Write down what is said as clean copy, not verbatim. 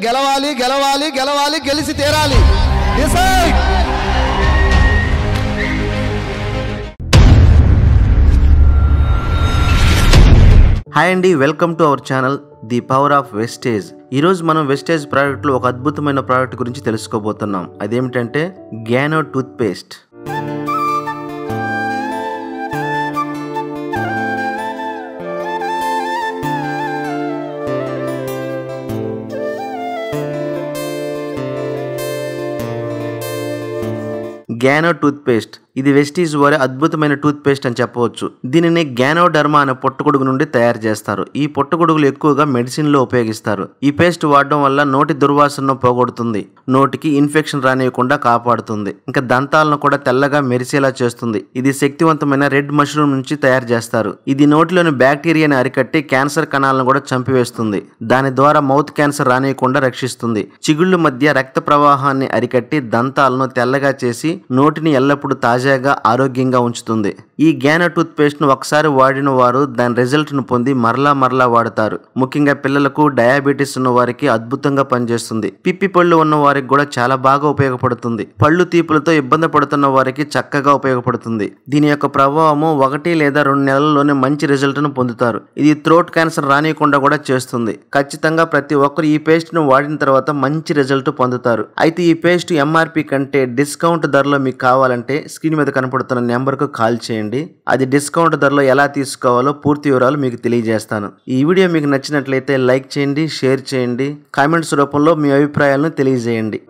గెలవాలి గెలవాలి గెలవాలి గెలిచి తీరాలి. డిసైడ్. హాయ్ అండి, welcome to our channel the power of wastage. ఈరోజు మనం వెస్టేజ్ ప్రోడక్ట్లో ఒక అద్భుతమైన ప్రోడక్ట్ గురించి తెలుసుకోబోతున్నాం. అదేమిటంటే గ్యానో టూత్ పేస్ట్. గ్యానో టూత్ పేస్ట్ ఇది వెస్టీజ్ వారి అద్భుతమైన టూత్ పేస్ట్ అని చెప్పవచ్చు. దీనిని గ్యానోడర్మా అనే పుట్టగొడుగు నుండి తయారు చేస్తారు. ఈ పుట్టగొడుగులు ఎక్కువగా మెడిసిన్ లో ఉపయోగిస్తారు. ఈ పేస్ట్ వాడడం వల్ల నోటి దుర్వాసనను పోగొడుతుంది, నోటికి ఇన్ఫెక్షన్ రానివ్వకుండా కాపాడుతుంది, ఇంకా దంతాలను కూడా తెల్లగా మెరిసేలా చేస్తుంది. ఇది శక్తివంతమైన రెడ్ మష్రూమ్ నుంచి తయారు చేస్తారు. ఇది నోటిలోని బ్యాక్టీరియాని అరికట్టి క్యాన్సర్ కణాలను కూడా చంపివేస్తుంది. దాని ద్వారా మౌత్ క్యాన్సర్ రానివ్వకుండా రక్షిస్తుంది. చిగుళ్ళ మధ్య రక్త ప్రవాహాన్ని అరికట్టి దంతాలను తెల్లగా చేసి నోటిని ఎల్లప్పుడూ తాజాగా ఆరోగ్యంగా ఉంచుతుంది. ఈ గ్యానో టూత్ పేస్ట్ ను ఒకసారి వాడిన వారు దాని రిజల్ట్ ను పొంది మరలా వాడతారు. ముఖ్యంగా పిల్లలకు, డయాబెటీస్ ఉన్న వారికి అద్భుతంగా పనిచేస్తుంది. పిప్పి పళ్ళు ఉన్న వారికి కూడా చాలా బాగా ఉపయోగపడుతుంది. పళ్ళు తీపులతో ఇబ్బంది పడుతున్న వారికి చక్కగా ఉపయోగపడుతుంది. దీని యొక్క ప్రభావము 1 లేదా 2 నెలల్లోనే మంచి రిజల్ట్ ను పొందుతారు. ఇది థ్రోట్ క్యాన్సర్ రానియకుండా కూడా చేస్తుంది. ఖచ్చితంగా ప్రతి ఒక్కరు ఈ పేస్ట్ ను వాడిన తర్వాత మంచి రిజల్ట్ పొందుతారు. అయితే ఈ పేస్ట్ ఎంఆర్పి కంటే డిస్కౌంట్ ధరలో మీకు కావాలంటే స్క్రీన్ మీద కనపడుతున్న నెంబర్కు కాల్ చేయండి. అది డిస్కౌంట్ ధరలో ఎలా తీసుకోవాలో పూర్తి వివరాలు మీకు తెలియజేస్తాను. ఈ వీడియో మీకు నచ్చినట్లయితే లైక్ చేయండి, షేర్ చేయండి, కామెంట్స్ రూపంలో మీ అభిప్రాయాలను తెలియజేయండి.